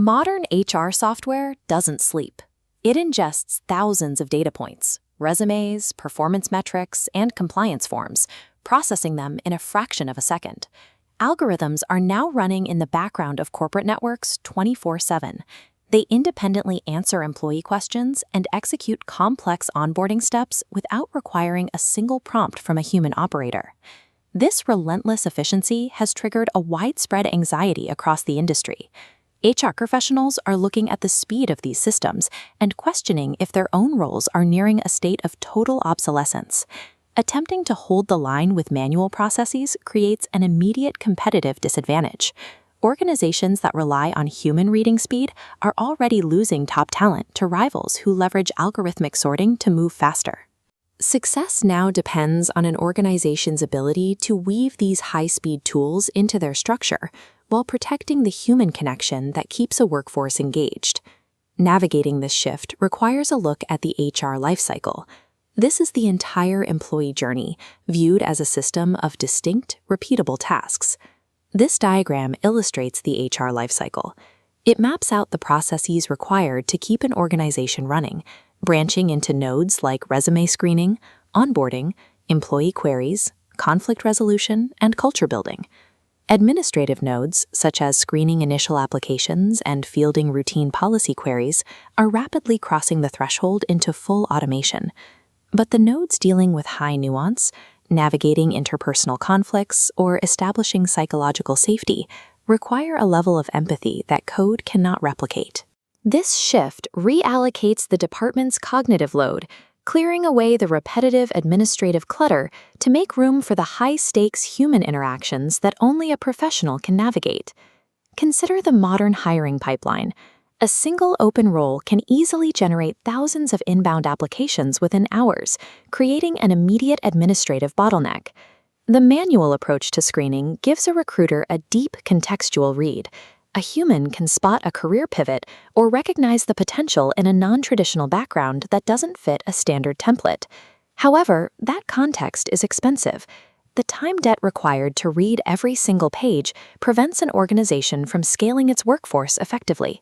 Modern HR software doesn't sleep. It ingests thousands of data points, resumes, performance metrics, and compliance forms, processing them in a fraction of a second. Algorithms are now running in the background of corporate networks 24/7. They independently answer employee questions and execute complex onboarding steps without requiring a single prompt from a human operator. This relentless efficiency has triggered a widespread anxiety across the industry. HR professionals are looking at the speed of these systems and questioning if their own roles are nearing a state of total obsolescence. Attempting to hold the line with manual processes creates an immediate competitive disadvantage. Organizations that rely on human reading speed are already losing top talent to rivals who leverage algorithmic sorting to move faster. Success now depends on an organization's ability to weave these high-speed tools into their structure while protecting the human connection that keeps a workforce engaged. Navigating this shift requires a look at the HR lifecycle. This is the entire employee journey, viewed as a system of distinct, repeatable tasks. This diagram illustrates the HR lifecycle. It maps out the processes required to keep an organization running, branching into nodes like resume screening, onboarding, employee queries, conflict resolution, and culture building. Administrative nodes, such as screening initial applications and fielding routine policy queries, are rapidly crossing the threshold into full automation. But the nodes dealing with high nuance, navigating interpersonal conflicts, or establishing psychological safety require a level of empathy that code cannot replicate. This shift reallocates the department's cognitive load, clearing away the repetitive administrative clutter to make room for the high-stakes human interactions that only a professional can navigate. Consider the modern hiring pipeline. A single open role can easily generate thousands of inbound applications within hours, creating an immediate administrative bottleneck. The manual approach to screening gives a recruiter a deep contextual read. A human can spot a career pivot or recognize the potential in a non-traditional background that doesn't fit a standard template. However, that context is expensive. The time debt required to read every single page prevents an organization from scaling its workforce effectively.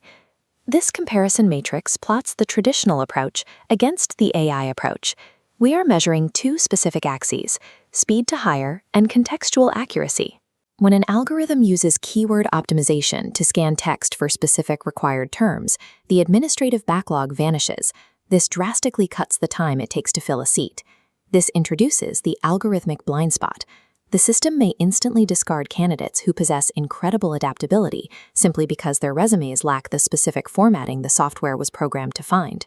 This comparison matrix plots the traditional approach against the AI approach. We are measuring two specific axes: speed to hire and contextual accuracy. When an algorithm uses keyword optimization to scan text for specific required terms, the administrative backlog vanishes. This drastically cuts the time it takes to fill a seat. This introduces the algorithmic blind spot. The system may instantly discard candidates who possess incredible adaptability simply because their resumes lack the specific formatting the software was programmed to find.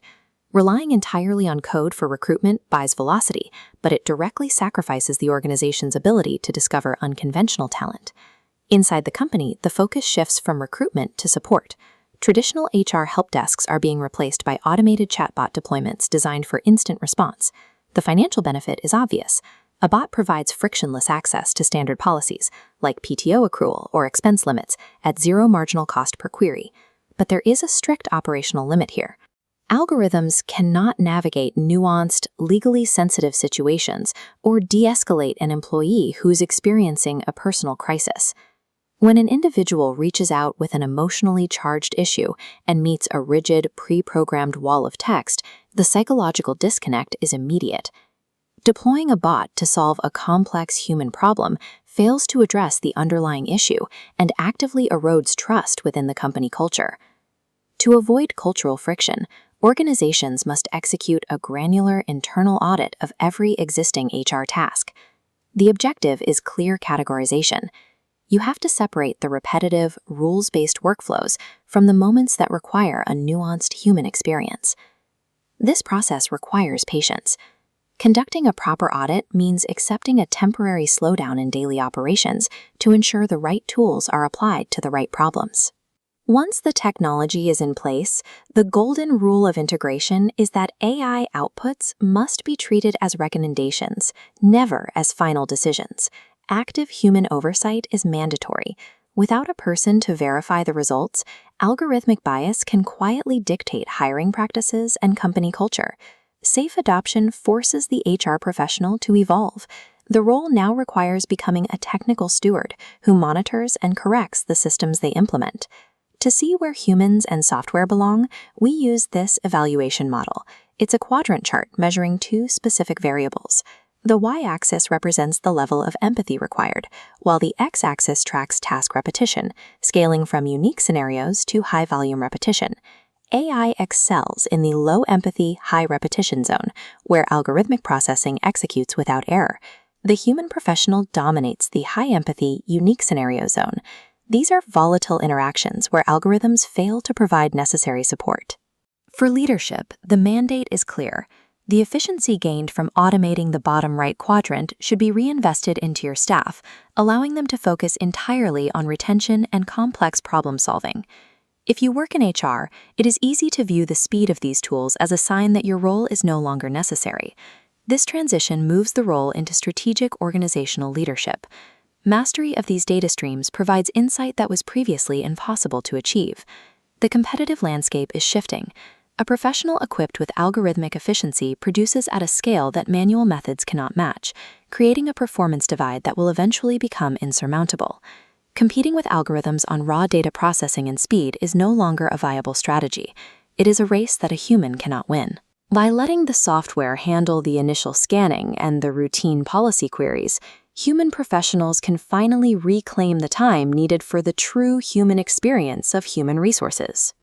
Relying entirely on code for recruitment buys velocity, but it directly sacrifices the organization's ability to discover unconventional talent. Inside the company, the focus shifts from recruitment to support. Traditional HR help desks are being replaced by automated chatbot deployments designed for instant response. The financial benefit is obvious. A bot provides frictionless access to standard policies, like PTO accrual or expense limits, at zero marginal cost per query. But there is a strict operational limit here. Algorithms cannot navigate nuanced, legally sensitive situations or de-escalate an employee who's experiencing a personal crisis. When an individual reaches out with an emotionally charged issue and meets a rigid, pre-programmed wall of text, the psychological disconnect is immediate. Deploying a bot to solve a complex human problem fails to address the underlying issue and actively erodes trust within the company culture. To avoid cultural friction, organizations must execute a granular internal audit of every existing HR task. The objective is clear categorization. You have to separate the repetitive, rules-based workflows from the moments that require a nuanced human experience. This process requires patience. Conducting a proper audit means accepting a temporary slowdown in daily operations to ensure the right tools are applied to the right problems. Once the technology is in place, the golden rule of integration is that AI outputs must be treated as recommendations, never as final decisions. Active human oversight is mandatory. Without a person to verify the results, algorithmic bias can quietly dictate hiring practices and company culture. Safe adoption forces the HR professional to evolve. The role now requires becoming a technical steward who monitors and corrects the systems they implement. To see where humans and software belong, we use this evaluation model. It's a quadrant chart measuring two specific variables. The y-axis represents the level of empathy required, while the x-axis tracks task repetition, scaling from unique scenarios to high-volume repetition. AI excels in the low empathy, high repetition zone, where algorithmic processing executes without error. The human professional dominates the high empathy, unique scenario zone. These are volatile interactions where algorithms fail to provide necessary support. For leadership, the mandate is clear. The efficiency gained from automating the bottom right quadrant should be reinvested into your staff, allowing them to focus entirely on retention and complex problem solving. If you work in HR, it is easy to view the speed of these tools as a sign that your role is no longer necessary. This transition moves the role into strategic organizational leadership. Mastery of these data streams provides insight that was previously impossible to achieve. The competitive landscape is shifting. A professional equipped with algorithmic efficiency produces at a scale that manual methods cannot match, creating a performance divide that will eventually become insurmountable. Competing with algorithms on raw data processing and speed is no longer a viable strategy. It is a race that a human cannot win. By letting the software handle the initial scanning and the routine policy queries, human professionals can finally reclaim the time needed for the true human experience of human resources.